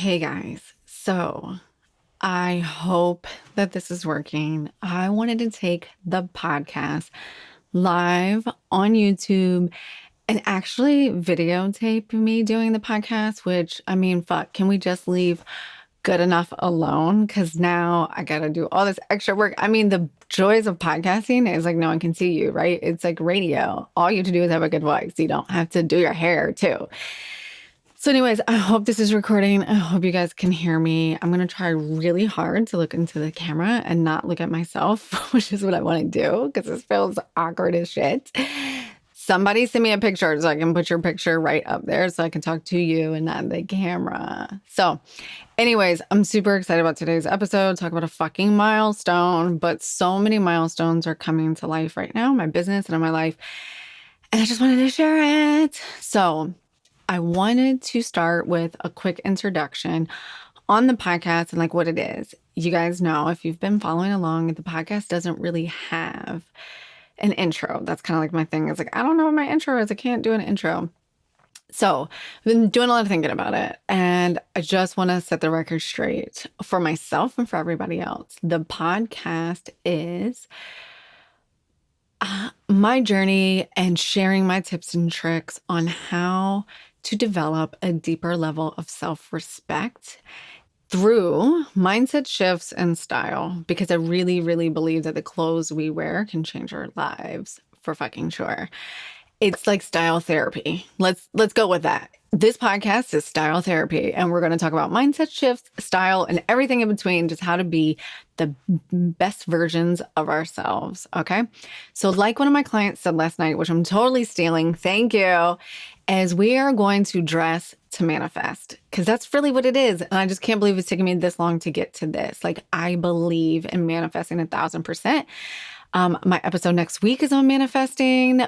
Hey guys, so I hope that this is working. I wanted to take the podcast live on YouTube and actually videotape me doing the podcast, which I mean, fuck, can we just leave good enough alone? Because now I got to do all this extra work. I mean, the joys of podcasting is like no one can see you, right? It's like radio. All you have to do is have a good voice. You don't have to do your hair too. So anyways, I hope this is recording. I hope you guys can hear me. I'm going to try really hard to look into the camera and not look at myself, which is what I want to do because this feels awkward as shit. Somebody send me a picture so I can put your picture right up there so I can talk to you and not the camera. So anyways, I'm super excited about today's episode. Talk about a fucking milestone, but so many milestones are coming to life right now in my business and in my life. And I just wanted to share it. So I wanted to start with a quick introduction on the podcast and like what it is. You guys know, if you've been following along, the podcast doesn't really have an intro. That's kind of like my thing. It's like, I don't know what my intro is. I can't do an intro. So I've been doing a lot of thinking about it. And I just want to set the record straight for myself and for everybody else. The podcast is my journey and sharing my tips and tricks on how to develop a deeper level of self-respect through mindset shifts and style, because I really, really believe that the clothes we wear can change our lives for fucking sure. It's like style therapy. Let's go with that. This podcast is style therapy, and we're going to talk about mindset shifts, style, and everything in between, just how to be the best versions of ourselves. Okay. So like one of my clients said last night, which I'm totally stealing, thank you, as we are going to dress to manifest, because that's really what it is. And I just can't believe it's taken me this long to get to this. Like, I believe in manifesting 1,000%. My episode next week is on manifesting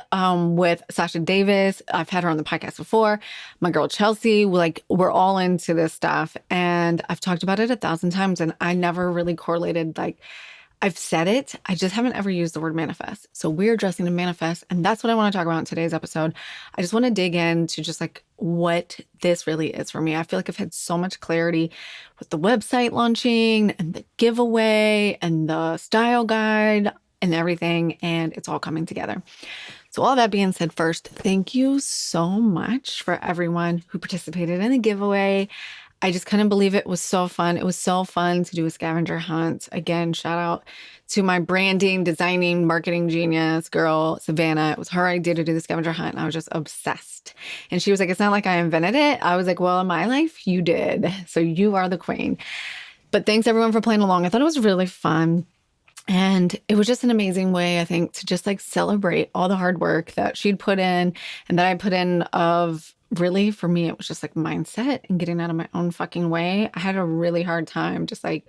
with Sasha Davis. I've had her on the podcast before. My girl Chelsea, we're all into this stuff. And I've talked about it 1,000 times, and I never really correlated, like, I've said it, I just haven't ever used the word manifest. So we're dressing to manifest. And that's what I want to talk about in today's episode. I just want to dig into just like what this really is for me. I feel like I've had so much clarity with the website launching and the giveaway and the style guide and everything, and it's all coming together. So all that being said, first, thank you so much for everyone who participated in the giveaway. I just couldn't believe it was so fun. It was so fun to do a scavenger hunt. Again, shout out to my branding, designing, marketing genius girl, Savannah. It was her idea to do the scavenger hunt, and I was just obsessed. And she was like, it's not like I invented it. I was like, well, in my life, you did. So you are the queen. But thanks everyone for playing along. I thought it was really fun. And it was just an amazing way, I think, to just like celebrate all the hard work that she'd put in and that I put in of really, for me, it was just like mindset and getting out of my own fucking way. I had a really hard time just like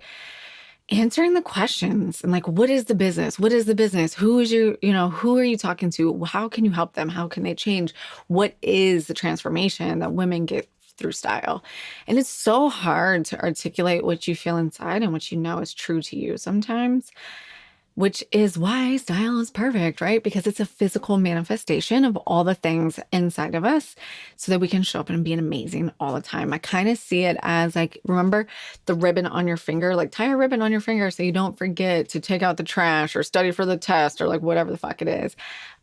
answering the questions and like, what is the business? What is the business? Who is your, who are you talking to? How can you help them? How can they change? What is the transformation that women get through style? And it's so hard to articulate what you feel inside and what you know is true to you sometimes, which is why style is perfect, right? Because it's a physical manifestation of all the things inside of us so that we can show up and be amazing all the time. I kind of see it as like, remember the ribbon on your finger? Like, tie a ribbon on your finger so you don't forget to take out the trash or study for the test or like whatever the fuck it is.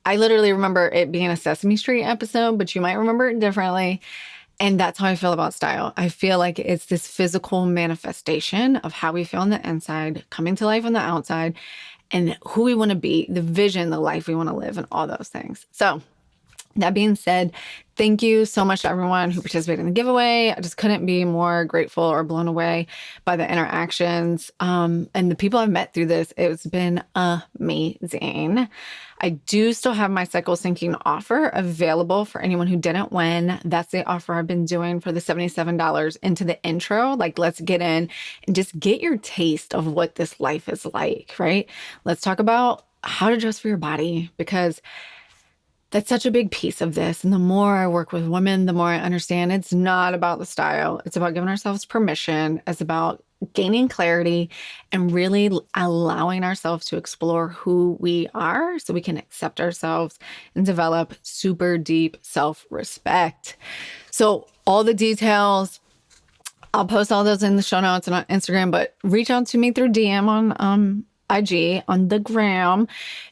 I literally remember it being a Sesame Street episode, but you might remember it differently. And that's how I feel about style. I feel like it's this physical manifestation of how we feel on the inside, coming to life on the outside, and who we want to be, the vision, the life we want to live, and all those things. So that being said, thank you so much to everyone who participated in the giveaway. I just couldn't be more grateful or blown away by the interactions and the people I've met through this. It's been amazing. I do still have my cycle syncing offer available for anyone who didn't win. That's the offer I've been doing for the $77 into the intro. Like, let's get in and just get your taste of what this life is like, right? Let's talk about how to dress for your body, because that's such a big piece of this. And the more I work with women, the more I understand it's not about the style. It's about giving ourselves permission. It's about gaining clarity and really allowing ourselves to explore who we are so we can accept ourselves and develop super deep self-respect. So all the details I'll post all those in the show notes and on Instagram, but reach out to me through DM on IG, on the gram,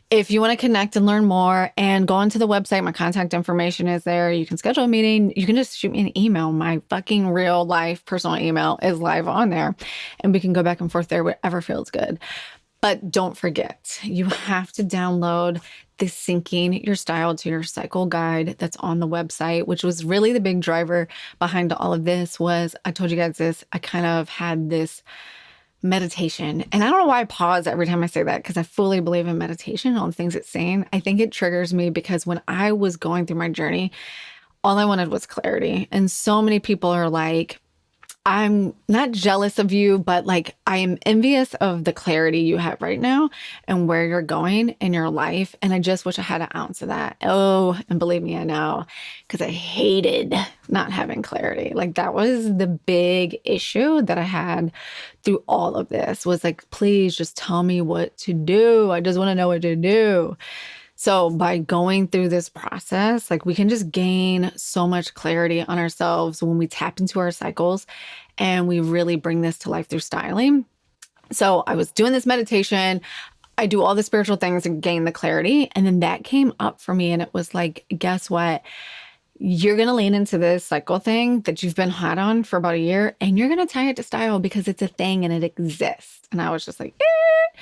if you want to connect and learn more. And go onto the website. My contact information is there. You can schedule a meeting. You can just shoot me an email. My fucking real life personal email is live on there, and we can go back and forth there, whatever feels good. But don't forget, you have to download the Syncing Your Style to Your Cycle guide that's on the website, which was really the big driver behind all of this. Was, I told you guys this, I kind of had this meditation. And I don't know why I pause every time I say that, because I fully believe in meditation, all the things it's saying. I think it triggers me because when I was going through my journey, all I wanted was clarity. And so many people are like, I'm not jealous of you, but like I am envious of the clarity you have right now and where you're going in your life. And I just wish I had an ounce of that. Oh, and believe me, I know, because I hated not having clarity. Like that was the big issue that I had through all of this, was like, please just tell me what to do. I just want to know what to do. So by going through this process, like we can just gain so much clarity on ourselves when we tap into our cycles and we really bring this to life through styling. So I was doing this meditation. I do all the spiritual things and gain the clarity. And then that came up for me. And it was like, guess what? You're going to lean into this cycle thing that you've been hot on for about a year, and you're going to tie it to style because it's a thing and it exists. And I was just like, eh.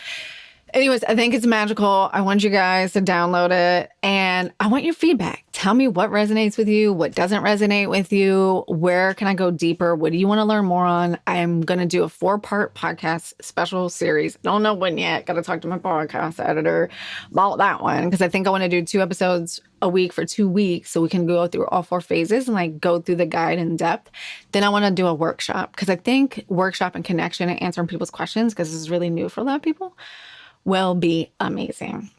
Anyways, I think it's magical. I want you guys to download it, and I want your feedback. Tell me what resonates with you, what doesn't resonate with you, where can I go deeper? What do you want to learn more on? I'm going to do a 4-part podcast special series. Don't know when yet. Got to talk to my podcast editor about that one, because I think I want to do 2 episodes a week for 2 weeks so we can go through all 4 phases and like go through the guide in depth. Then I want to do a workshop, because I think workshop and connection and answering people's questions, because this is really new for a lot of people, will be amazing.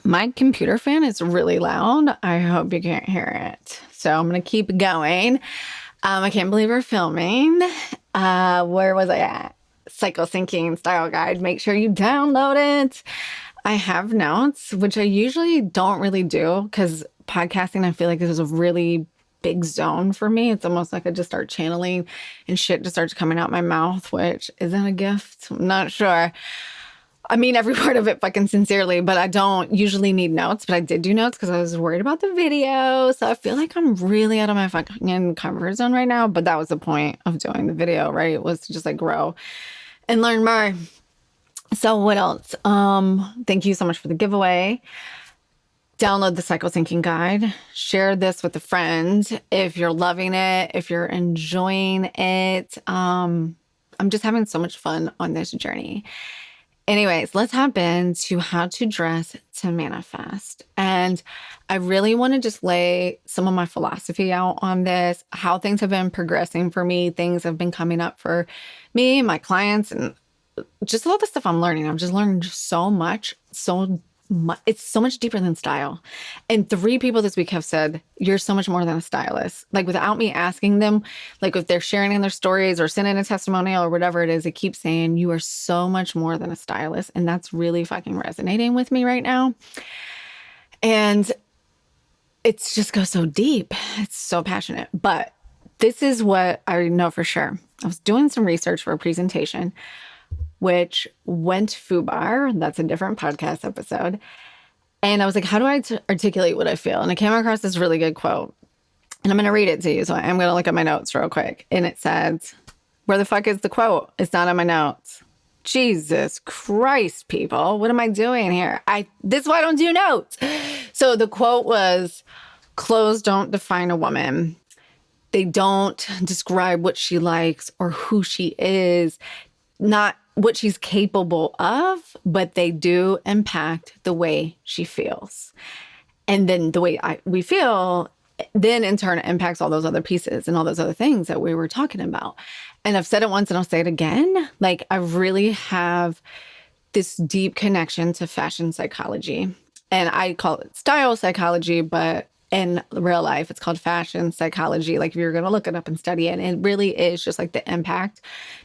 My computer fan is really loud. I hope you can't hear it. So I'm going to keep going. I can't believe we're filming. Where was I at? Cycle Syncing Style Guide. Make sure you download it. I have notes, which I usually don't really do, because podcasting, I feel like this is a really big zone for me. It's almost like I just start channeling and shit just starts coming out my mouth, which isn't a gift. I'm not sure. I mean every word of it fucking sincerely, but I don't usually need notes. But I did do notes because I was worried about the video. So I feel like I'm really out of my fucking comfort zone right now. But that was the point of doing the video, right? Was to just like grow and learn more. So what else? Thank you so much for the giveaway. Download the Cycle Syncing Guide. Share this with a friend if you're loving it, if you're enjoying it. I'm just having so much fun on this journey. Anyways, let's hop into how to dress to manifest. And I really want to just lay some of my philosophy out on this, how things have been progressing for me, things have been coming up for me, my clients, and just all the stuff I'm learning. I've just learned so much, it's so much deeper than style. And 3 people this week have said, you're so much more than a stylist. Like without me asking them, like if they're sharing in their stories or sending a testimonial or whatever it is, they keep saying you are so much more than a stylist. And that's really fucking resonating with me right now. And it's just goes so deep. It's so passionate. But this is what I know for sure. I was doing some research for a presentation, which went FUBAR. That's a different podcast episode. And I was like, how do I articulate what I feel? And I came across this really good quote. And I'm going to read it to you. So I'm going to look at my notes real quick. And it says, where the fuck is the quote? It's not on my notes. Jesus Christ, people. What am I doing here? This is why I don't do notes. So the quote was, clothes don't define a woman. They don't describe what she likes or who she is. Not what she's capable of, but they do impact the way she feels. And then the way we feel, then in turn, impacts all those other pieces and all those other things that we were talking about. And I've said it once and I'll say it again. Like I really have this deep connection to fashion psychology. And I call it style psychology, but in real life, it's called fashion psychology. Like if you're going to look it up and study it, it really is just like the impact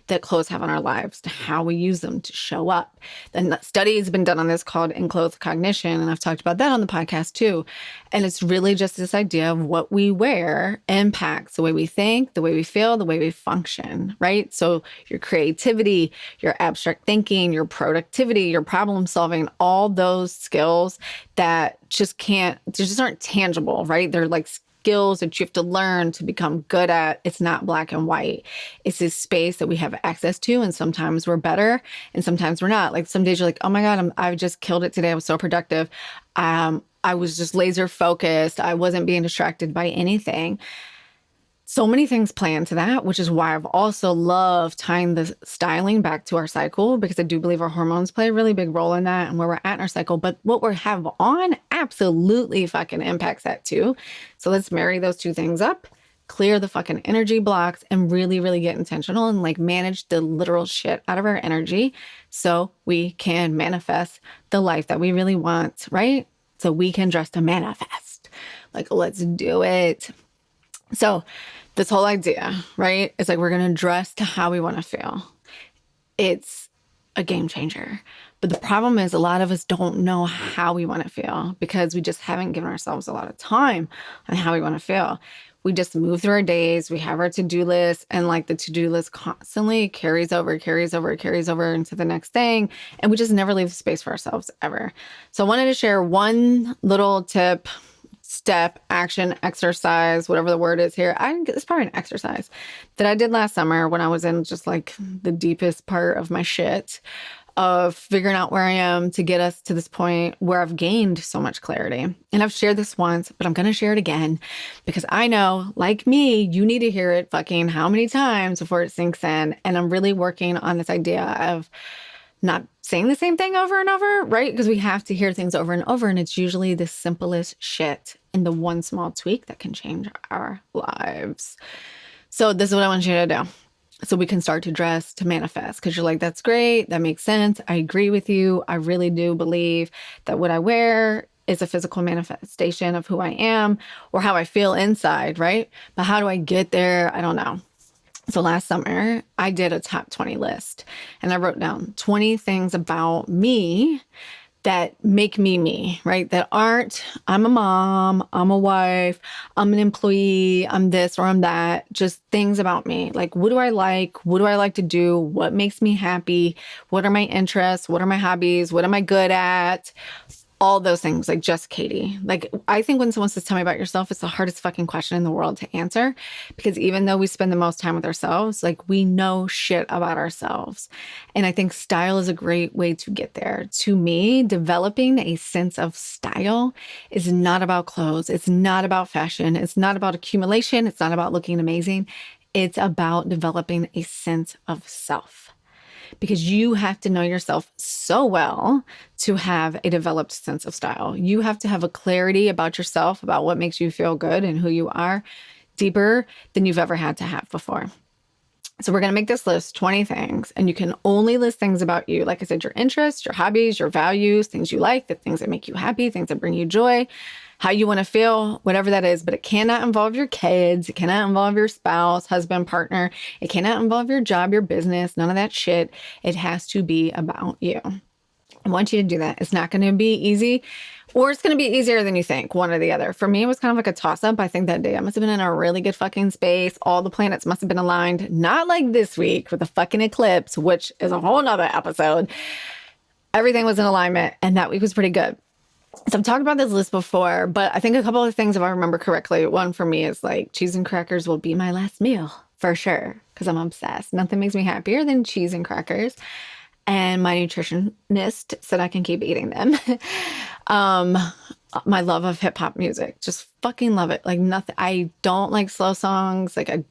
that clothes have on our lives, to how we use them to show up. And study has been done on this called enclothed cognition. And I've talked about that on the podcast too. And it's really just this idea of what we wear impacts the way we think, the way we feel, the way we function, right? So your creativity, your abstract thinking, your productivity, your problem solving, all those skills that they just aren't tangible, right? They're like skills that you have to learn to become good at. It's not black and white. It's this space that we have access to. And sometimes we're better and sometimes we're not. Like some days you're like, oh my God, I just killed it today. I was so productive. I was just laser focused. I wasn't being distracted by anything. So many things play into that, which is why I've also loved tying the styling back to our cycle, because I do believe our hormones play a really big role in that and where we're at in our cycle. But what we have on absolutely fucking impacts that too. So let's marry those two things up, clear the fucking energy blocks, and really, really get intentional and like manage the literal shit out of our energy so we can manifest the life that we really want, right? So we can dress to manifest. Like, let's do it. So this whole idea, right, is like we're going to dress to how we want to feel. It's a game changer. But the problem is a lot of us don't know how we want to feel because we just haven't given ourselves a lot of time on how we want to feel. We just move through our days. We have our to-do list, and like the to-do list constantly carries over into the next thing. And we just never leave space for ourselves ever. So I wanted to share one little tip, step, action, exercise, whatever the word is here. It's probably an exercise that I did last summer when I was in just like the deepest part of my shit of figuring out where I am to get us to this point where I've gained so much clarity. And I've shared this once, but I'm going to share it again because I know, like me, you need to hear it fucking how many times before it sinks in. And I'm really working on this idea of not saying the same thing over and over, right? Because we have to hear things over and over. And it's usually the simplest shit and the one small tweak that can change our lives. So this is what I want you to do. So we can start to dress to manifest, because you're like, that's great. That makes sense. I agree with you. I really do believe that what I wear is a physical manifestation of who I am or how I feel inside, right? But how do I get there? I don't know. So last summer, I did a top 20 list and I wrote down 20 things about me that make me me, right? That aren't, I'm a mom, I'm a wife, I'm an employee, I'm this or I'm that, just things about me. Like, what do I like? What do I like to do? What makes me happy? What are my interests? What are my hobbies? What am I good at? All those things, like just Katie. Like, I think when someone says, tell me about yourself, it's the hardest fucking question in the world to answer, because even though we spend the most time with ourselves, like we know shit about ourselves. And I think style is a great way to get there. To me, developing a sense of style is not about clothes. It's not about fashion. It's not about accumulation. It's not about looking amazing. It's about developing a sense of self. Because you have to know yourself so well to have a developed sense of style. You have to have a clarity about yourself, about what makes you feel good and who you are, deeper than you've ever had to have before. So we're going to make this list, 20 things, and you can only list things about you. Like I said, your interests, your hobbies, your values, things you like, the things that make you happy, things that bring you joy, how you want to feel, whatever that is. But it cannot involve your kids. It cannot involve your spouse, husband, partner. It cannot involve your job, your business, none of that shit. It has to be about you. I want you to do that. It's not going to be easy, or it's going to be easier than you think, one or the other. For me, it was kind of like a toss-up. I think that day I must have been in a really good fucking space. All the planets must have been aligned. Not like this week with the fucking eclipse, which is a whole nother episode. Everything was in alignment, and that week was pretty good. So I've talked about this list before, but I think a couple of things, if I remember correctly, one for me is like cheese and crackers will be my last meal for sure, because I'm obsessed. Nothing makes me happier than cheese and crackers. And my nutritionist said I can keep eating them. My love of hip hop music, just fucking love it. Like nothing. I don't like slow songs. Like I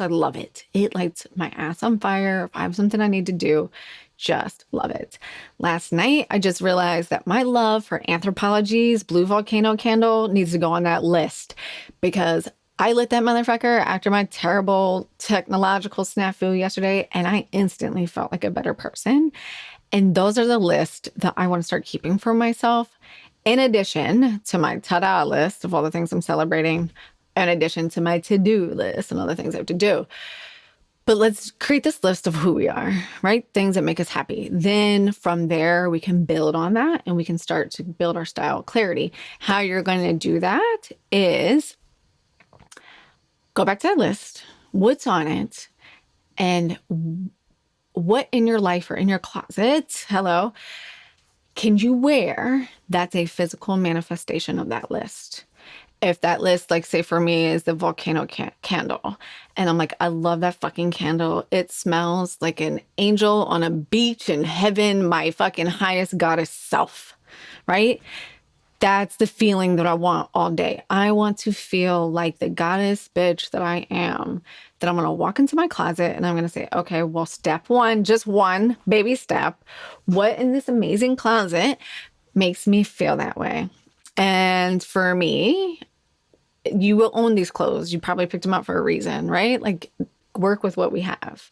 love it. It lights my ass on fire. If I have something I need to do, just love it. Last night, I just realized that my love for Anthropologie's Blue Volcano candle needs to go on that list, because I lit that motherfucker after my terrible technological snafu yesterday, and I instantly felt like a better person. And those are the list that I want to start keeping for myself, in addition to my ta-da list of all the things I'm celebrating, in addition to my to-do list and other things I have to do. But let's create this list of who we are, right? Things that make us happy. Then from there, we can build on that and we can start to build our style clarity. How you're going to do that is go back to that list, what's on it, and what in your life or in your closet, can you wear that's a physical manifestation of that list? If that list, like say for me, is the volcano candle, and I'm like, I love that fucking candle. It smells like an angel on a beach in heaven, my fucking highest goddess self, right? That's the feeling that I want all day. I want to feel like the goddess bitch that I am, that I'm going to walk into my closet and I'm going to say, okay, well, step one, just one baby step. What in this amazing closet makes me feel that way? And for me, you will own these clothes. You probably picked them up for a reason, right? Like work with what we have.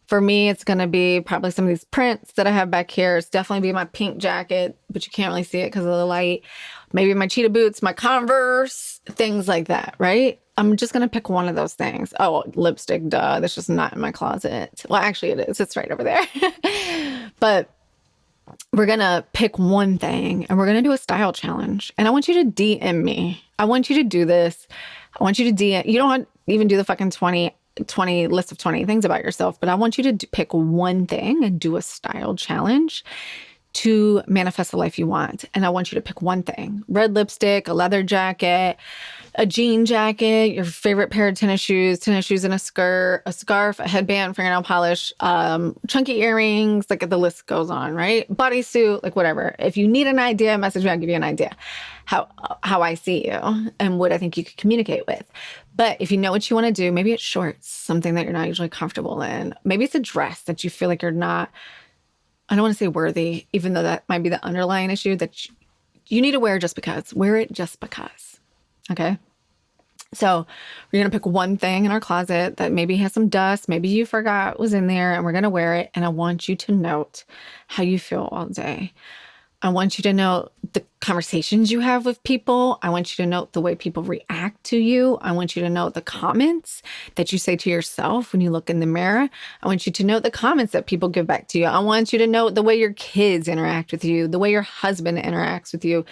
For me, it's going to be probably some of these prints that I have back here. It's definitely be my pink jacket, but you can't really see it because of the light. Maybe my cheetah boots, my Converse, things like that, right? I'm just going to pick one of those things. Oh, lipstick, duh. That's just not in my closet. Well, actually it is. It's right over there. But we're going to pick one thing and we're going to do a style challenge. And I want you to DM me. I want you to do this. I want you to DM. You don't even do the fucking 20 list of 20 things about yourself, but I want you to pick one thing and do a style challenge to manifest the life you want. And I want you to pick one thing: red lipstick, a leather jacket, a jean jacket, your favorite pair of tennis shoes and a skirt, a scarf, a headband, fingernail polish, chunky earrings, like the list goes on, right? Bodysuit, like whatever. If you need an idea, message me, I'll give you an idea how I see you and what I think you could communicate with. But if you know what you want to do, maybe it's shorts, something that you're not usually comfortable in. Maybe it's a dress that you feel like you're not, I don't want to say worthy, even though that might be the underlying issue, that you need to wear just because. Wear it just because. Okay? So we're going to pick one thing in our closet that maybe has some dust, maybe you forgot was in there, and we're going to wear it. And I want you to note how you feel all day. I want you to note the conversations you have with people. I want you to note the way people react to you. I want you to note the comments that you say to yourself when you look in the mirror. I want you to note the comments that people give back to you. I want you to note the way your kids interact with you, the way your husband interacts with you,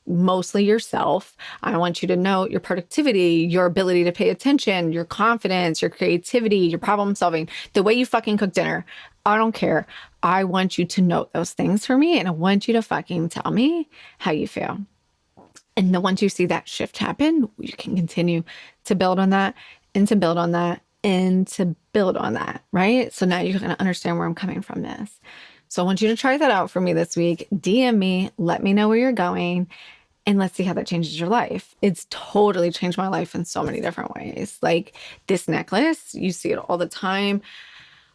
mostly yourself. I want you to note your productivity, your ability to pay attention, your confidence, your creativity, your problem solving, the way you fucking cook dinner. I don't care. I want you to note those things for me, and I want you to fucking tell me how you feel. And then once you see that shift happen, you can continue to build on that and to build on that and to build on that, right? So now you're going to understand where I'm coming from this. So I want you to try that out for me this week. DM me, let me know where you're going, and let's see how that changes your life. It's totally changed my life in so many different ways. Like this necklace, you see it all the time.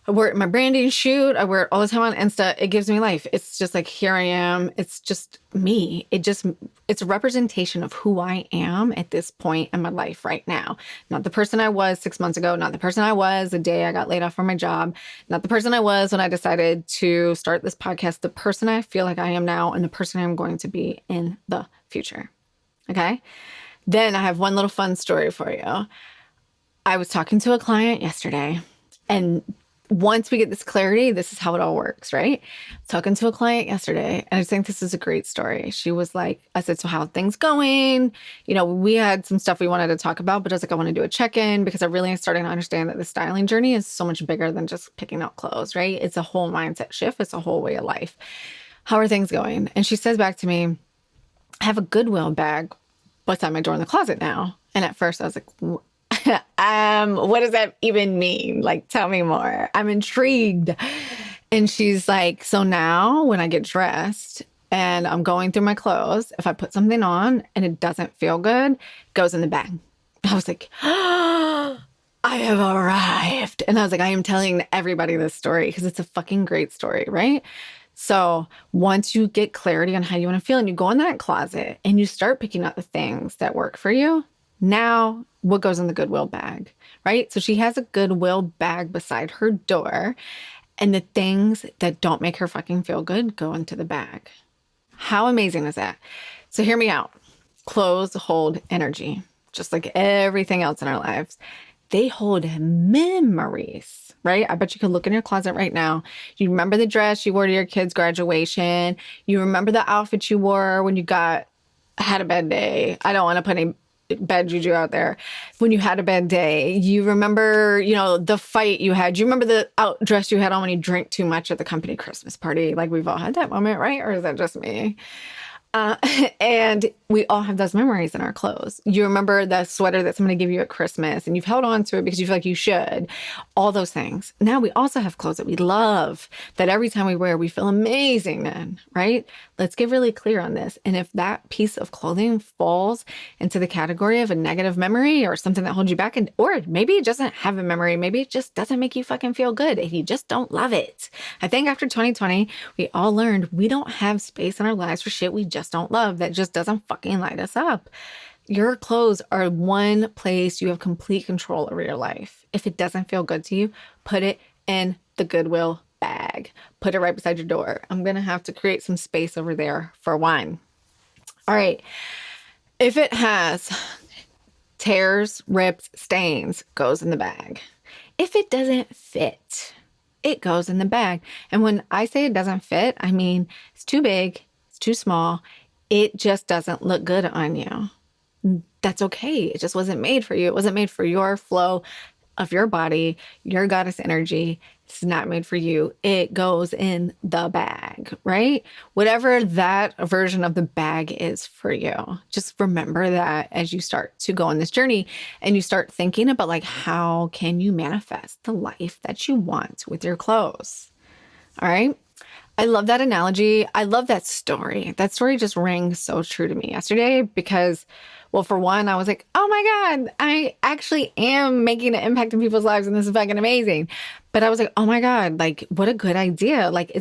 I wear it in my branding shoot. I wear it all the time on Insta. It gives me life. It's just like, here I am. It's just me. It's a representation of who I am at this point in my life right now. Not the person I was 6 months ago. Not the person I was the day I got laid off from my job. Not the person I was when I decided to start this podcast. The person I feel like I am now and the person I'm going to be in the future. Okay? Then I have one little fun story for you. I was talking to a client yesterday, and once we get this clarity, this is how it all works, right? Talking to a client yesterday, and I think this is a great story. She was like, I said, so how are things going? You know, we had some stuff we wanted to talk about, but I was like, I want to do a check-in because I really am starting to understand that the styling journey is so much bigger than just picking out clothes, right? It's a whole mindset shift. It's a whole way of life. How are things going? And she says back to me, I have a Goodwill bag beside my door in the closet now. And at first I was like, what does that even mean? Like, tell me more. I'm intrigued. And she's like, so now when I get dressed and I'm going through my clothes, if I put something on and it doesn't feel good, it goes in the bag. I was like, oh, I have arrived. And I was like, I am telling everybody this story because it's a fucking great story, right? So once you get clarity on how you want to feel and you go in that closet and you start picking out the things that work for you, now what goes in the Goodwill bag, right? So she has a Goodwill bag beside her door, and the things that don't make her fucking feel good go into the bag. How amazing is that? So hear me out. Clothes hold energy, just like everything else in our lives. they hold memories, right? I bet you can look in your closet right now. You remember the dress you wore to your kid's graduation. You remember the outfit you wore when you had a bad day. I don't want to put any bad juju out there. When you had a bad day, you remember, the fight you had. Do you remember the dress you had on when you drank too much at the company Christmas party? Like, we've all had that moment, right? Or is that just me? Uh, and we all have those memories in our clothes. You remember the sweater that somebody gave you at Christmas and you've held on to it because you feel like you should. All those things. Now we also have clothes that we love, that every time we wear, we feel amazing in, right? Let's get really clear on this. And if that piece of clothing falls into the category of a negative memory or something that holds you back, or maybe it doesn't have a memory, maybe it just doesn't make you fucking feel good and you just don't love it. I think after 2020, we all learned we don't have space in our lives for shit we just don't love, that just doesn't fucking light us up. Your clothes are one place you have complete control over your life. If it doesn't feel good to you, put it in the Goodwill bag. Put it right beside your door. I'm going to have to create some space over there for one. All right. If it has tears, rips, stains, goes in the bag. If it doesn't fit, it goes in the bag. And when I say it doesn't fit, I mean it's too big, it's too small. It just doesn't look good on you. That's okay. It just wasn't made for you. It wasn't made for your flow of your body, your goddess energy. It's not made for you. It goes in the bag, right? Whatever that version of the bag is for you. Just remember that as you start to go on this journey and you start thinking about, like, how can you manifest the life that you want with your clothes? All right. I love that analogy. I love that story. That story just rang so true to me yesterday because, well, for one, I was like, oh my God, I actually am making an impact in people's lives and this is fucking amazing. But I was like, oh my God, like, what a good idea. Like,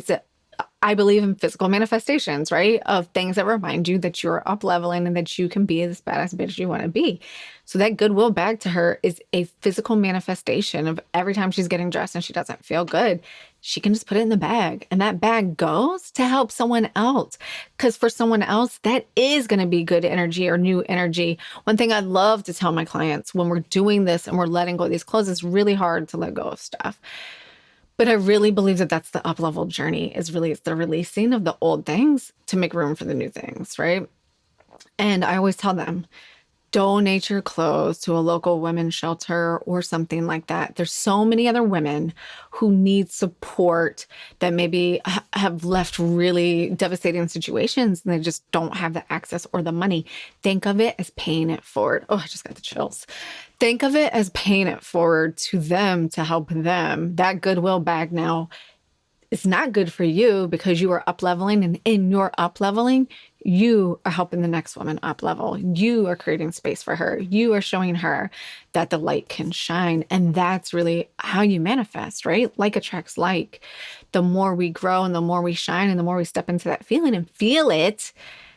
I believe in physical manifestations, right? Of things that remind you that you're up leveling and that you can be this badass bitch you want to be. So that Goodwill bag to her is a physical manifestation of every time she's getting dressed and she doesn't feel good, she can just put it in the bag. And that bag goes to help someone else. Because for someone else, that is going to be good energy or new energy. One thing I love to tell my clients when we're doing this and we're letting go of these clothes, it's really hard to let go of stuff. But I really believe that that's the up-level journey, it's the releasing of the old things to make room for the new things, right? And I always tell them, donate your clothes to a local women's shelter or something like that. There's so many other women who need support that maybe have left really devastating situations and they just don't have the access or the money. Think of it as paying it forward. Oh, I just got the chills. Think of it as paying it forward to them to help them. That Goodwill bag now is not good for you because you are up leveling, and in your up leveling, you are helping the next woman up level. You are creating space for her. You are showing her that the light can shine. And that's really how you manifest, right? Like attracts like. The more we grow and the more we shine and the more we step into that feeling and feel it,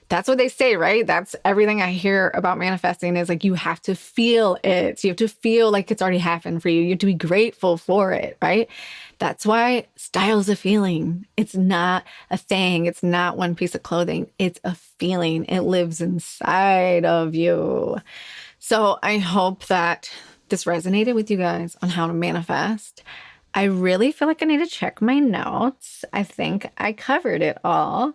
that's what they say, right? That's everything I hear about manifesting is like, you have to feel it. You have to feel like it's already happened for you. You have to be grateful for it, right? That's why style is a feeling. It's not a thing. It's not one piece of clothing. It's a feeling. It lives inside of you. So I hope that this resonated with you guys on how to manifest. I really feel like I need to check my notes. I think I covered it all.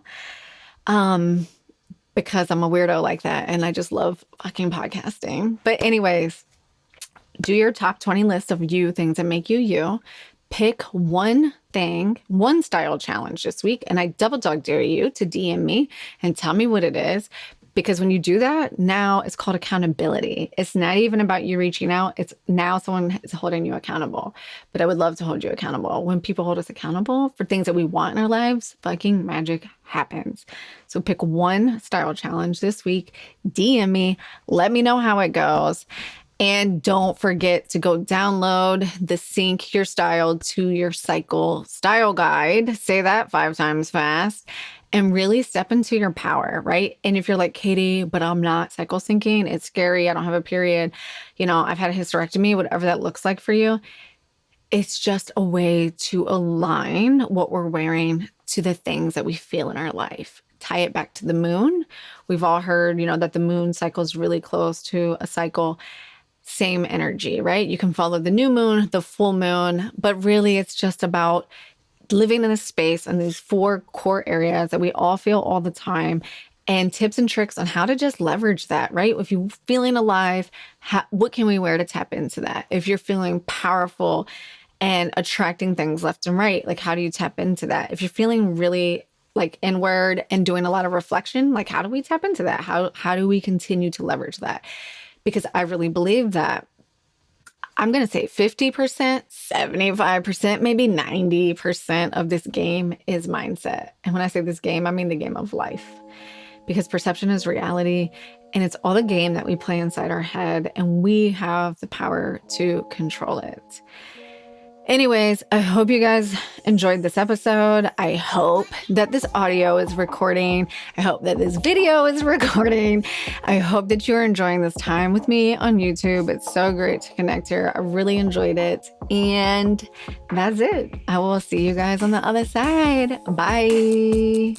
Because I'm a weirdo like that and I just love fucking podcasting. But anyways, do your top 20 list of things that make you. Pick one thing, one style challenge this week, and I double dog dare you to DM me and tell me what it is. Because when you do that, now it's called accountability. It's not even about you reaching out. It's now someone is holding you accountable. But I would love to hold you accountable. When people hold us accountable for things that we want in our lives, fucking magic happens. So pick one style challenge this week. DM me. Let me know how it goes. And don't forget to go download the Sync Your Style to Your Cycle style guide. Say that 5 times fast. And really step into your power, right? And if you're like, Katie, but I'm not cycle syncing, it's scary, I don't have a period, I've had a hysterectomy, whatever that looks like for you, it's just a way to align what we're wearing to the things that we feel in our life. Tie it back to the moon. We've all heard, that the moon cycle is really close to a cycle. same energy, right? You can follow the new moon, the full moon, but really it's just about living in a space and these 4 core areas that we all feel all the time, and tips and tricks on how to just leverage that, right? If you're feeling alive, what can we wear to tap into that? If you're feeling powerful and attracting things left and right, like how do you tap into that? If you're feeling really like inward and doing a lot of reflection, like how do we tap into that? How do we continue to leverage that? Because I really believe that I'm going to say 50%, 75%, maybe 90% of this game is mindset. And when I say this game, I mean the game of life. Because perception is reality, and it's all the game that we play inside our head, and we have the power to control it. Anyways, I hope you guys enjoyed this episode. I hope that this audio is recording. I hope that this video is recording. I hope that you're enjoying this time with me on YouTube. It's so great to connect here. I really enjoyed it. And that's it. I will see you guys on the other side. Bye.